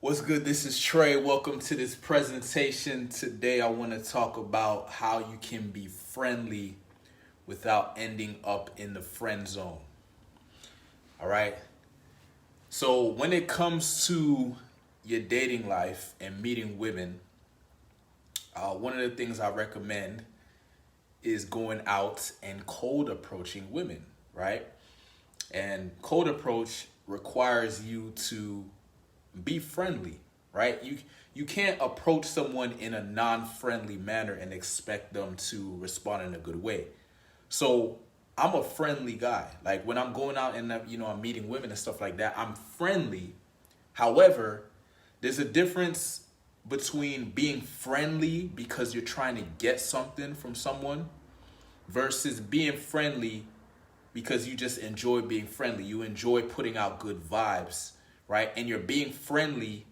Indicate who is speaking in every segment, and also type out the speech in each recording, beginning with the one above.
Speaker 1: What's good? This is Trey. Welcome to this presentation. Today, I want to talk about how you can be friendly without ending up in the friend zone. All right. So, when it comes to your dating life and meeting women, one of the things I recommend is going out and cold approaching women, right? And cold approach requires you to be friendly, right? You can't approach someone in a non-friendly manner and expect them to respond in a good way. So I'm a friendly guy. Like when I'm going out and I'm meeting women and stuff like that, I'm friendly. However, there's a difference between being friendly because you're trying to get something from someone versus being friendly because you just enjoy being friendly. You enjoy putting out good vibes, right? And you're being friendly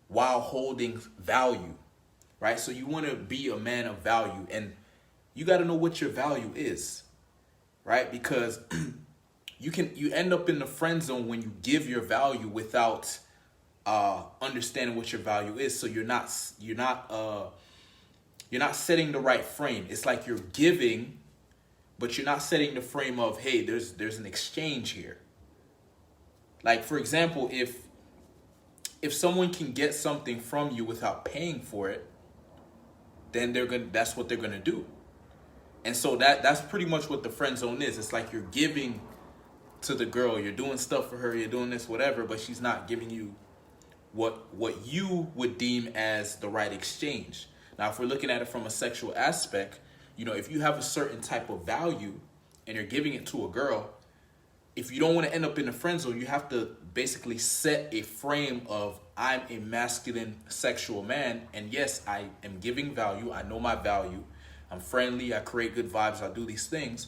Speaker 1: while holding value, right? So you want to be a man of value, and you got to know what your value is, right? Because you end up in the friend zone when you give your value without understanding what your value is. So you're not setting the right frame. It's like you're giving, but you're not setting the frame of, hey, there's an exchange here. Like for example, if someone can get something from you without paying for it, then that's what they're gonna do. And so that's pretty much what the friend zone is. It's like you're giving to the girl, you're doing stuff for her, you're doing this, whatever, but she's not giving you what you would deem as the right exchange. Now, if we're looking at it from a sexual aspect, if you have a certain type of value and you're giving it to a girl, if you don't want to end up in the friend zone, you have to basically set a frame of, I'm a masculine sexual man, and yes, I am giving value. I know my value. I'm friendly. I create good vibes. I do these things,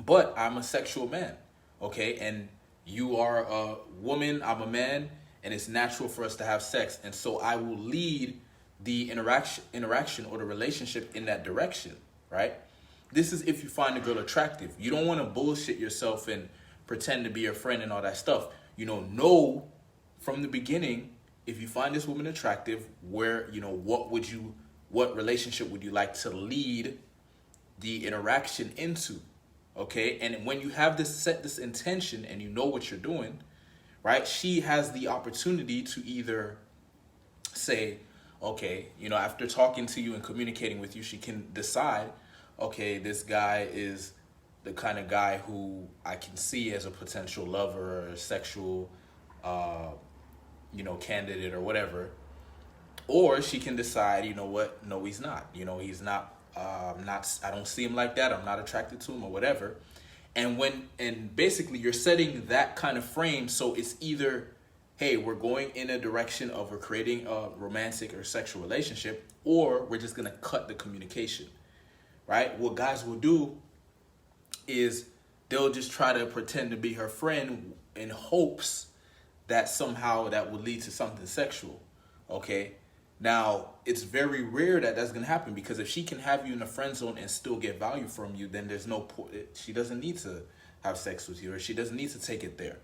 Speaker 1: but I'm a sexual man, okay? And you are a woman. I'm a man, and it's natural for us to have sex. And so I will lead the interaction or the relationship in that direction, right? This is if you find a girl attractive. You don't want to bullshit yourself and pretend to be your friend and all that stuff. Know from the beginning, if you find this woman attractive, what relationship would you like to lead the interaction into? Okay. And when you have set this intention and you know what you're doing, right? She has the opportunity to either say, okay, after talking to you and communicating with you, she can decide, okay, this guy is the kind of guy who I can see as a potential lover or sexual, candidate or whatever. Or she can decide, you know what, no, he's not. He's not, I don't see him like that. I'm not attracted to him or whatever. And basically you're setting that kind of frame. So it's either, hey, we're going in a direction of we're creating a romantic or sexual relationship, or we're just going to cut the communication. Right? What guys will do is they'll just try to pretend to be her friend in hopes that somehow that would lead to something sexual. Okay? Now, it's very rare that that's going to happen, because if she can have you in the friend zone and still get value from you, then there's no point. She doesn't need to have sex with you, or she doesn't need to take it there.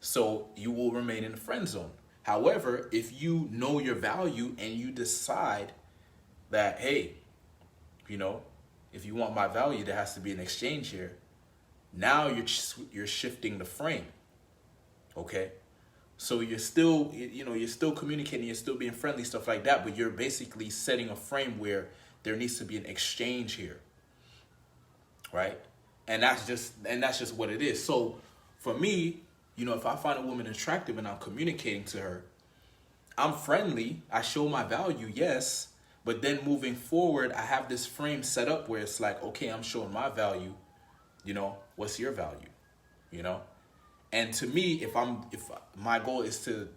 Speaker 1: So you will remain in the friend zone. However, if you know your value and you decide that, hey, if you want my value, there has to be an exchange here. Now you're shifting the frame, okay? So you're still communicating, you're still being friendly, stuff like that, but you're basically setting a frame where there needs to be an exchange here, right? And that's just what it is. So for me, if I find a woman attractive and I'm communicating to her, I'm friendly, I show my value, yes. But then moving forward, I have this frame set up where it's like, okay, I'm showing my value. What's your value? And to me, if my goal is to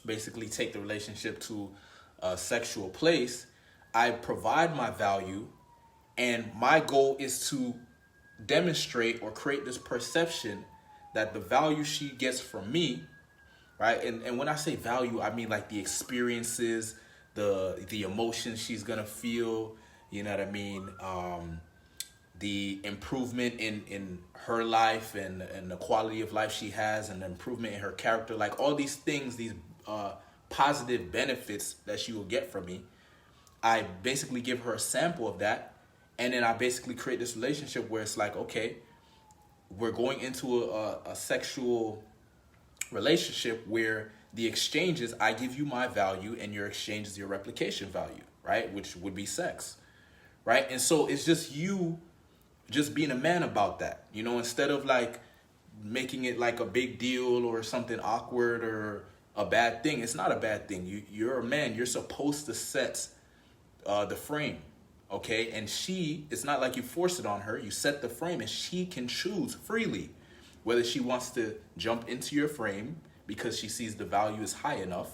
Speaker 1: basically take the relationship to a sexual place, I provide my value, and my goal is to demonstrate or create this perception that the value she gets from me, right? And when I say value, I mean like the experiences, the emotions she's gonna feel, you know what I mean? the improvement in her life and the quality of life she has and the improvement in her character, like all these things, these positive benefits that she will get from me. I basically give her a sample of that, and then I basically create this relationship where it's like, okay, we're going into a sexual relationship where the exchange is I give you my value and your exchange is your replication value, right? Which would be sex, right? And so it's just you just being a man about that, you know, instead of like making it like a big deal or something awkward or a bad thing. It's not a bad thing. You're a man. You're supposed to set the frame, okay? And it's not like you force it on her. You set the frame and she can choose freely whether she wants to jump into your frame because she sees the value is high enough,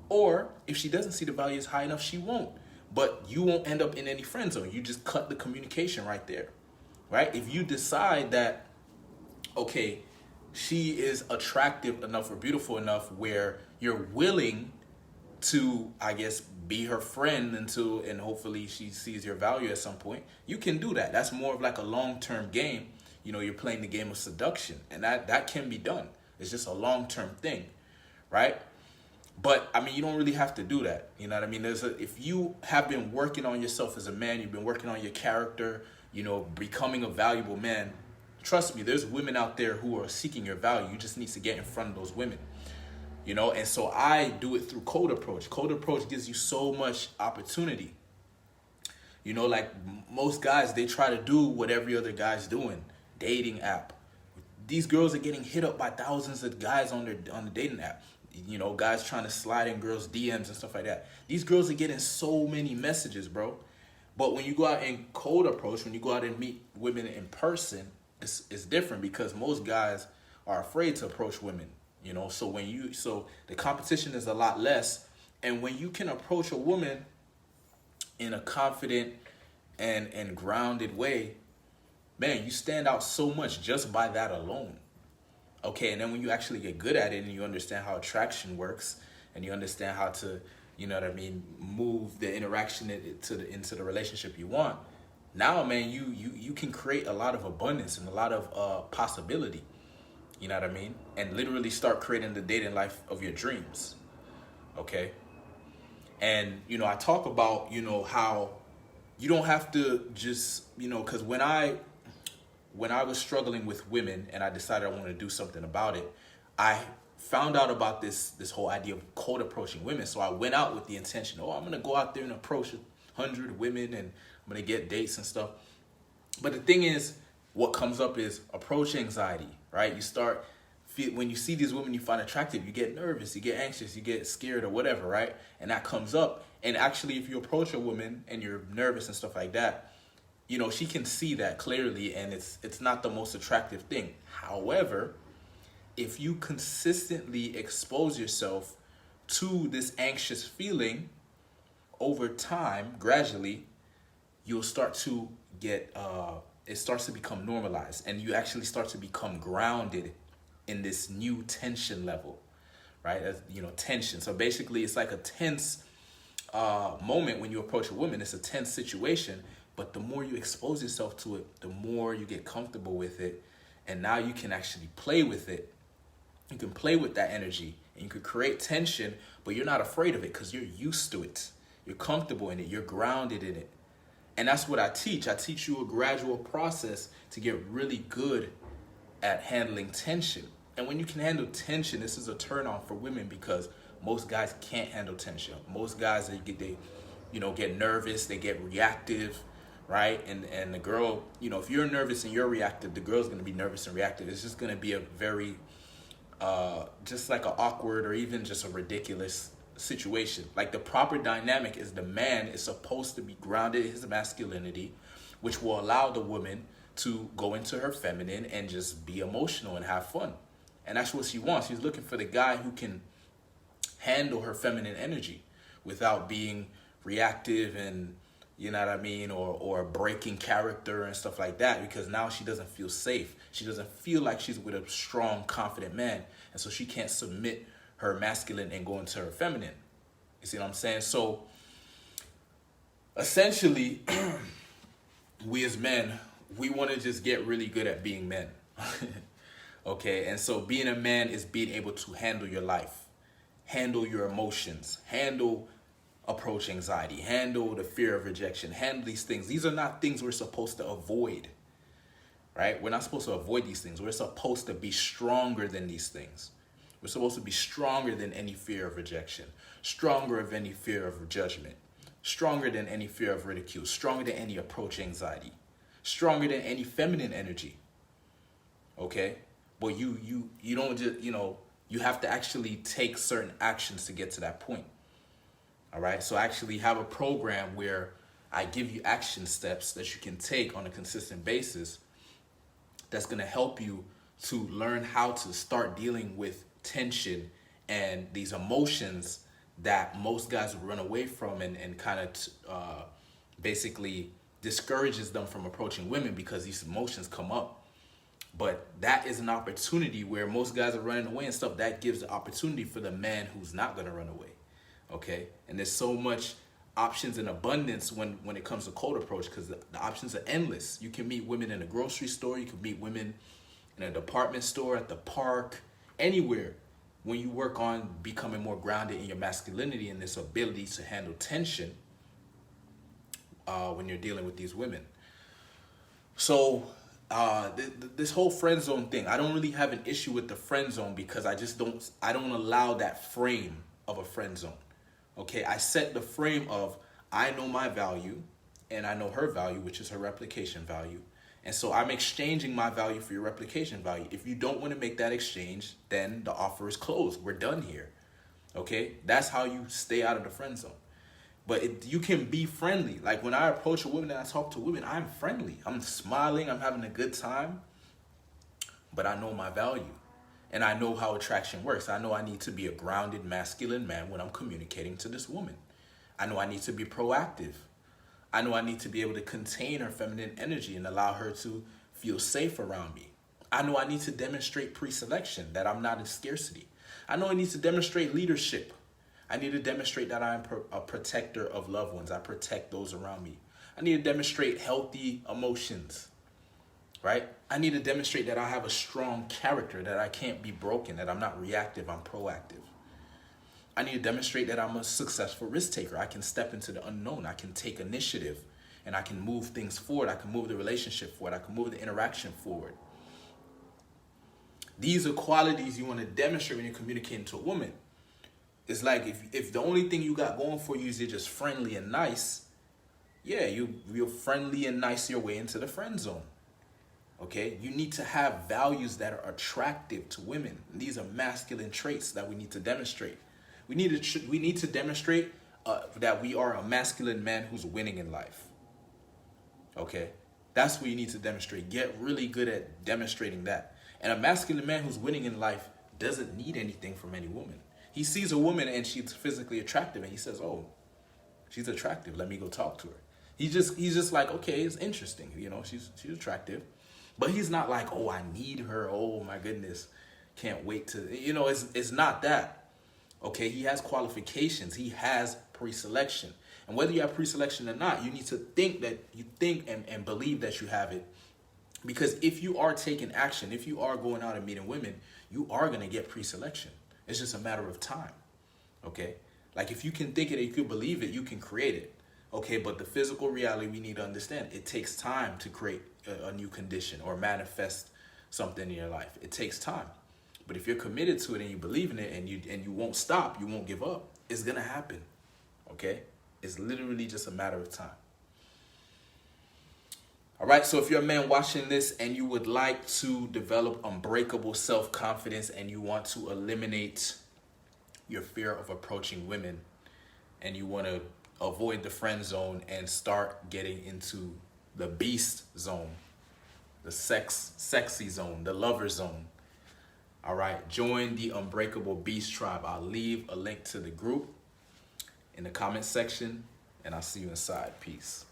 Speaker 1: or if she doesn't see the value is high enough, she won't. But you won't end up in any friend zone. You just cut the communication right there, right? If you decide that, okay, she is attractive enough or beautiful enough where you're willing to, I guess, be her friend and hopefully she sees your value at some point, you can do that. That's more of like a long-term game. You know, you're playing the game of seduction, and that can be done. It's just a long-term thing, right? But I mean, you don't really have to do that. You know what I mean? If you have been working on yourself as a man, you've been working on your character, you know, becoming a valuable man, trust me, there's women out there who are seeking your value. You just need to get in front of those women. You know, and so I do it through Code Approach. Code Approach gives you so much opportunity. You know, like most guys, they try to do what every other guy's doing. Dating app. These girls are getting hit up by thousands of guys on the dating app. You know, guys trying to slide in girls' DMs and stuff like that. These girls are getting so many messages, bro. But when you go out and Code Approach, when you go out and meet women in person, it's different because most guys are afraid to approach women. You know, so the competition is a lot less, and when you can approach a woman in a confident and grounded way, man, you stand out so much just by that alone. Okay, and then when you actually get good at it and you understand how attraction works and you understand how to, you know what I mean, move the interaction into the relationship you want, now, man, you can create a lot of abundance and a lot of possibility. You know what I mean? And literally start creating the dating life of your dreams. Okay? And, you know, I talk about, you know, how you don't have to just, you know, because when I was struggling with women and I decided I wanted to do something about it, I found out about this whole idea of cold approaching women. So I went out with the intention, I'm going to go out there and approach 100 women and I'm going to get dates and stuff. But the thing is, what comes up is approach anxiety, right? When you see these women you find attractive, you get nervous, you get anxious, you get scared or whatever, right? And that comes up. And actually, if you approach a woman and you're nervous and stuff like that, you know, she can see that clearly and it's not the most attractive thing. However, if you consistently expose yourself to this anxious feeling over time, gradually, you'll start to get it starts to become normalized and you actually start to become grounded in this new tension level, right? You know, tension. So basically it's like a tense moment when you approach a woman. It's a tense situation, but the more you expose yourself to it, the more you get comfortable with it. And now you can actually play with it. You can play with that energy and you can create tension, but you're not afraid of it because you're used to it. You're comfortable in it. You're grounded in it. And that's what I teach. I teach you a gradual process to get really good at handling tension. And when you can handle tension, this is a turn on for women because most guys can't handle tension. Most guys, they get nervous, they get reactive, right? And the girl, you know, if you're nervous and you're reactive, the girl's going to be nervous and reactive. It's just going to be a very, just like an awkward or even just a ridiculous situation. Like the proper dynamic is the man is supposed to be grounded in his masculinity, which will allow the woman to go into her feminine and just be emotional and have fun. And that's what she wants. She's looking for the guy who can handle her feminine energy without being reactive and, you know what I mean, or breaking character and stuff like that, because now she doesn't feel safe. She doesn't feel like she's with a strong, confident man. And so she can't submit her masculine and go into her feminine. You see what I'm saying? So essentially, we as men, we want to just get really good at being men. Okay, and so being a man is being able to handle your life, handle your emotions, handle approach anxiety, handle the fear of rejection, handle these things. These are not things we're supposed to avoid, right? We're not supposed to avoid these things. We're supposed to be stronger than these things. We're supposed to be stronger than any fear of rejection, stronger of any fear of judgment, stronger than any fear of ridicule, stronger than any approach anxiety, stronger than any feminine energy. Okay? But you don't just, you have to actually take certain actions to get to that point. All right? So I actually have a program where I give you action steps that you can take on a consistent basis that's going to help you to learn how to start dealing with tension and these emotions that most guys would run away from, and kind of basically discourages them from approaching women because these emotions come up. But that is an opportunity where most guys are running away and stuff. That gives the opportunity for the man who's not going to run away. Okay? And there's so much options in abundance when it comes to cold approach, because the options are endless. You can meet women in a grocery store. You can meet women in a department store, at the park, anywhere. When you work on becoming more grounded in your masculinity and this ability to handle tension when you're dealing with these women. So this whole friend zone thing, I don't really have an issue with the friend zone because I don't allow that frame of a friend zone. Okay, I set the frame of I know my value and I know her value, which is her replication value. And so I'm exchanging my value for your replication value. If you don't want to make that exchange, then the offer is closed. We're done here. Okay, that's how you stay out of the friend zone. But you can be friendly. Like when I approach a woman and I talk to women, I'm friendly. I'm smiling. I'm having a good time. But I know my value. And I know how attraction works. I know I need to be a grounded, masculine man when I'm communicating to this woman. I know I need to be proactive. I know I need to be able to contain her feminine energy and allow her to feel safe around me. I know I need to demonstrate pre-selection, that I'm not in scarcity. I know I need to demonstrate leadership. I need to demonstrate that I'm a protector of loved ones. I protect those around me. I need to demonstrate healthy emotions, right? I need to demonstrate that I have a strong character, that I can't be broken, that I'm not reactive, I'm proactive. I need to demonstrate that I'm a successful risk taker. I can step into the unknown. I can take initiative and I can move things forward. I can move the relationship forward. I can move the interaction forward. These are qualities you want to demonstrate when you're communicating to a woman. It's like if the only thing you got going for you is you're just friendly and nice, yeah, you're friendly and nice your way into the friend zone. Okay? You need to have values that are attractive to women. And these are masculine traits that we need to demonstrate. We need to demonstrate that we are a masculine man who's winning in life. Okay? That's what you need to demonstrate. Get really good at demonstrating that. And a masculine man who's winning in life doesn't need anything from any woman. He sees a woman and she's physically attractive and he says, oh, she's attractive. Let me go talk to her. He's just like, okay, it's interesting. She's attractive. But he's not like, oh, I need her. Oh, my goodness. Can't wait to, it's not that. Okay, he has qualifications. He has pre-selection. And whether you have pre-selection or not, you need to think and believe that you have it. Because if you are taking action, if you are going out and meeting women, you are going to get pre-selection. It's just a matter of time. Okay? Like if you can think it, you can believe it, you can create it. Okay, but the physical reality we need to understand, it takes time to create a new condition or manifest something in your life. It takes time. But if you're committed to it and you believe in it and you won't stop, you won't give up, it's going to happen. Okay? It's literally just a matter of time. All right, so if you're a man watching this and you would like to develop unbreakable self-confidence and you want to eliminate your fear of approaching women and you want to avoid the friend zone and start getting into the beast zone, the sexy zone, the lover zone, all right, join the Unbreakable Beast Tribe. I'll leave a link to the group in the comment section and I'll see you inside. Peace.